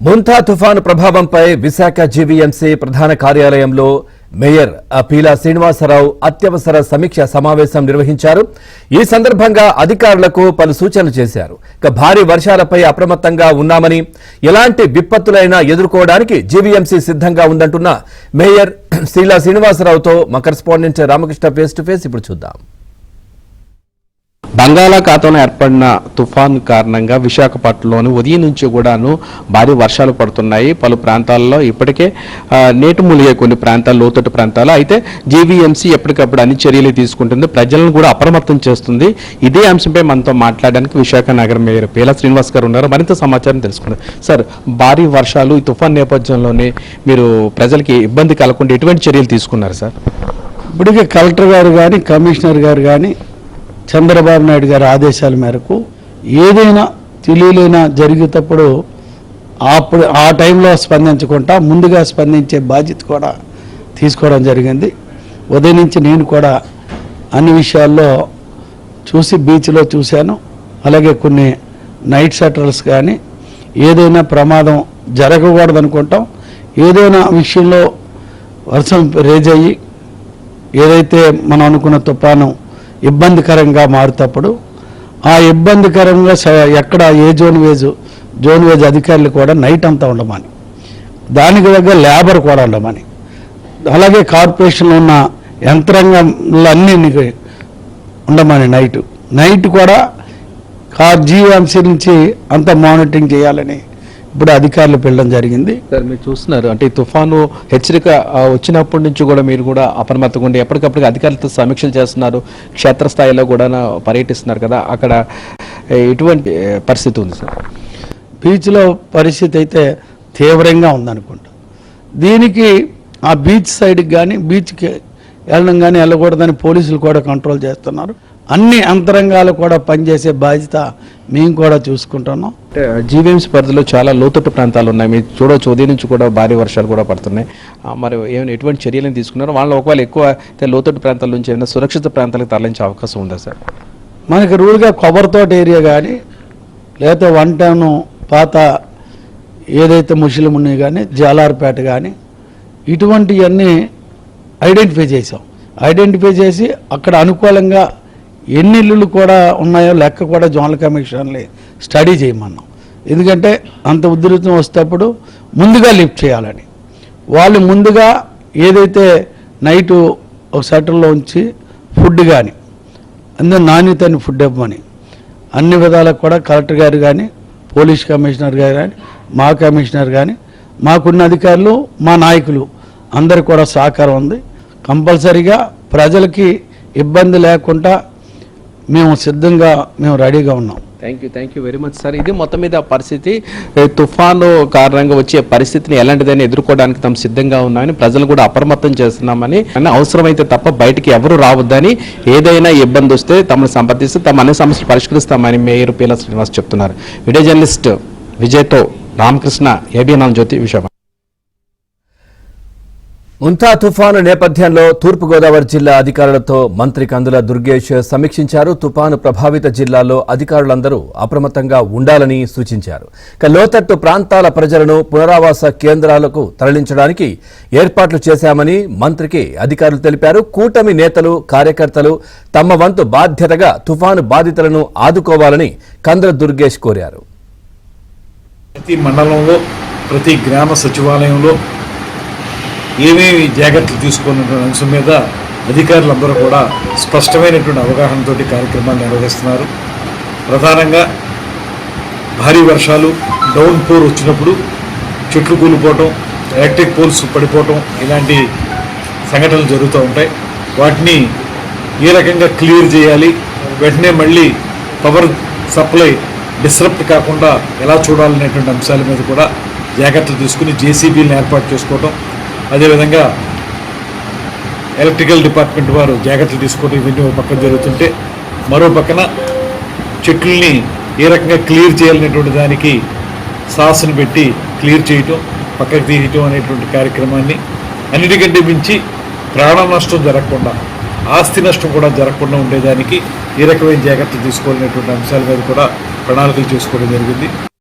ముంతా తుఫాను ప్రభావంపై విశాఖ జీవీఎంసీ ప్రధాన కార్యాలయంలో మేయర్ పీలా శ్రీనివాసరావు అత్యవసర సమీక్ష సమావేశం నిర్వహించారు. ఈ సందర్భంగా అధికారులకు పలు సూచనలు చేశారు. భారీ వర్షాలపై అప్రమత్తంగా ఉన్నామని, ఎలాంటి విపత్తులైనా ఎదుర్కోవడానికి జీవీఎంసీ సిద్ధంగా ఉందంటున్న మేయర్ పీలా శ్రీనివాసరావుతో మా correspondent Ramakrishna face to face ఇప్పుడు చూద్దాం. బంగాళాఖాతంలో ఏర్పడిన తుఫాను కారణంగా విశాఖపట్నంలోని ఉదయం నుంచి కూడాను భారీ వర్షాలు పడుతున్నాయి. పలు ప్రాంతాల్లో ఇప్పటికే నీటి మునిగే కొన్ని ప్రాంతాలు, లోతట్టు ప్రాంతాలు. అయితే జీవీఎంసీ ఎప్పటికప్పుడు అన్ని చర్యలు తీసుకుంటుంది, ప్రజలను కూడా అప్రమత్తం చేస్తుంది. ఇదే అంశంపై మనతో మాట్లాడడానికి విశాఖ నగర మేయర్ పీలా శ్రీనివాస్ గారు ఉన్నారు. మరింత సమాచారం తెలుసుకుందాం. సార్, భారీ వర్షాలు, ఈ తుఫాను నేపథ్యంలోనే మీరు ప్రజలకి ఇబ్బంది కలగకుండా ఎటువంటి చర్యలు తీసుకున్నారు సార్? ఇప్పటికే కలెక్టర్ గారు కానీ, కమిషనర్ గారు కానీ చంద్రబాబు నాయుడు గారి ఆదేశాల మేరకు ఏదైనా తెలియలేనా జరిగేటప్పుడు ఆ టైంలో స్పందించకుండా ముందుగా స్పందించే బాధ్యత కూడా తీసుకోవడం జరిగింది. ఉదయం నుంచి నేను కూడా అన్ని విషయాల్లో బీచ్లో చూశాను. అలాగే కొన్ని నైట్ షట్టర్స్ కానీ ఏదైనా ప్రమాదం జరగకూడదు అనుకుంటాం, ఏదైనా విషయంలో వర్షం రేజ్ అయ్యి ఏదైతే మనం అనుకున్న తుఫాను ఇబ్బందికరంగా మారుతప్పుడు ఆ ఇబ్బందికరంగా ఎక్కడ ఏ జోన్ వేజ్ అధికారులు కూడా నైట్ అంతా ఉండమని, దానికి దగ్గర లేబర్ కూడా ఉండమని, అలాగే కార్పొరేషన్లో ఉన్న యంత్రాంగాలన్నీ ఉండమని నైట్ కూడా జీవీఎంసీ నుంచి అంతా మానిటరింగ్ చేయాలని ఇప్పుడు అధికారులు పిలవడం జరిగింది. సార్, మీరు చూస్తున్నారు అంటే ఈ తుఫాను హెచ్చరిక వచ్చినప్పటి నుంచి కూడా మీరు కూడా అప్రమత్తంగా ఉండి ఎప్పటికప్పుడు అధికారులతో సమీక్షలు చేస్తున్నారు, క్షేత్రస్థాయిలో కూడా పర్యటిస్తున్నారు కదా, అక్కడ ఎటువంటి పరిస్థితి ఉంది సార్? బీచ్లో పరిస్థితి అయితే తీవ్రంగా ఉందనుకుంటా. దీనికి ఆ బీచ్ సైడ్కి కానీ బీచ్కి వెళ్ళడం కానీ వెళ్ళకూడదని పోలీసులు కూడా కంట్రోల్ చేస్తున్నారు. అన్ని అంతరంగాలు కూడా పనిచేసే బాధ్యత మేము కూడా చూసుకుంటున్నాం. జీవీఎంసీ పరిధిలో చాలా లోతట్టు ప్రాంతాలు ఉన్నాయి, మీరు చూడవచ్చు. ఉదయం నుంచి కూడా భారీ వర్షాలు కూడా పడుతున్నాయి. మరి ఏమైనా ఎటువంటి చర్యలను తీసుకున్నారు? వాళ్ళు ఒకవేళ ఎక్కువ లోతట్టు ప్రాంతాల నుంచి ఏమైనా సురక్షిత ప్రాంతాలకు తరలించే అవకాశం ఉందా సార్? మనకి రూల్గా కొబ్బరితోట ఏరియా కానీ లేకపోతే 1 టౌన్ పాత ఏదైతే ముస్లిం ఉన్నాయి కానీ జాలార్పేట కానీ ఇటువంటివన్నీ ఐడెంటిఫై చేసి అక్కడ అనుకూలంగా ఎన్ని ఇళ్ళు కూడా ఉన్నాయో లెక్క కూడా జోనల్ కమిషన్లే స్టడీ చేయమన్నాం. ఎందుకంటే అంత ఉధృతం వస్తేప్పుడు ముందుగా లిఫ్ట్ చేయాలని, వాళ్ళు ముందుగా ఏదైతే నైటు ఒక షట్టర్లో ఉంచి ఫుడ్ కానీ అందరూ నాణ్యతని ఫుడ్ ఇవ్వమని అన్ని విధాలకు కూడా కలెక్టర్ గారు కానీ, పోలీస్ కమిషనర్ గారు కానీ, మా కమిషనర్ కానీ, మాకున్న అధికారులు, మా నాయకులు అందరు కూడా సహకారం ఉంది. కంపల్సరీగా ప్రజలకి ఇబ్బంది లేకుండా మేము రెడీగా ఉన్నాం. Thank you very much sir. ఇది మొత్తం మీద పరిస్థితి. తుఫాను కారణంగా వచ్చే పరిస్థితిని ఎలాంటిదైనా ఎదుర్కోవడానికి తాము సిద్ధంగా ఉన్నామని, ప్రజలు కూడా అప్రమత్తం చేస్తున్నామని, అవసరమైతే తప్ప బయటికి ఎవరు రావద్దని, ఏదైనా ఇబ్బంది వస్తే తమను సంప్రదిస్తే తమ అన్ని సమస్యలు పరిష్కరిస్తామని మేయర్ పీలా శ్రీనివాస్ చెప్తున్నారు. వీడియో జర్నలిస్ట్ విజయ్తో రామకృష్ణ, ఏబిఎన్ జ్యోతి, విశాఖ. ముంతా తుఫాను నేపథ్యంలో తూర్పుగోదావరి జిల్లా అధికారులతో మంత్రి కందుల దుర్గేష్ సమీక్షించారు. తుఫాను ప్రభావిత జిల్లాల్లో అధికారులందరూ అప్రమత్తంగా ఉండాలని సూచించారు. లోతట్టు ప్రాంతాల ప్రజలను పునరావాస కేంద్రాలకు తరలించడానికి ఏర్పాట్లు చేశామని మంత్రికి అధికారులు తెలిపారు. కూటమి నేతలు, కార్యకర్తలు తమ వంతు బాధ్యతగా తుఫాను బాధితులను ఆదుకోవాలని కందుల దుర్గేష్ కోరారు. ప్రతి మండలంలో, ప్రతి గ్రామ సచివాలయంలో ఏమేమి జాగ్రత్తలు తీసుకున్నటువంటి అంశం మీద అధికారులందరూ కూడా స్పష్టమైనటువంటి అవగాహనతో కార్యక్రమాలు నిర్వహిస్తున్నారు. ప్రధానంగా భారీ వర్షాలు, డౌన్ పోర్ వచ్చినప్పుడు చెట్లు కూలిపోవటం, ఎలక్ట్రిక్ పోల్స్ పడిపోవటం ఇలాంటి సంఘటనలు జరుగుతూ ఉంటాయి. వాటిని ఏ రకంగా క్లియర్ చేయాలి, వెంటనే మళ్ళీ పవర్ సప్లై డిస్రప్ట్ కాకుండా ఎలా చూడాలనేటువంటి అంశాల మీద కూడా జాగ్రత్తలు తీసుకుని జేసీబీలను ఏర్పాటు చేసుకోవటం, అదేవిధంగా ఎలక్ట్రికల్ డిపార్ట్మెంట్ వారు జాగ్రత్తలు తీసుకోవడం, ఇవన్నీ ఒక పక్కన జరుగుతుంటే మరో పక్కన చెట్లని ఏ రకంగా క్లియర్ చేయాలనేటువంటి దానికి సాసును పెట్టి క్లియర్ చేయటం, పక్కకు తీయటం అనేటువంటి కార్యక్రమాన్ని, అన్నిటికంటే మించి ప్రాణ నష్టం జరగకుండా, ఆస్తి నష్టం కూడా జరగకుండా ఉండేదానికి ఏ రకమైన జాగ్రత్తలు తీసుకోవాలనేటువంటి అంశాల మీద కూడా ప్రణాళికలు చేసుకోవడం జరిగింది.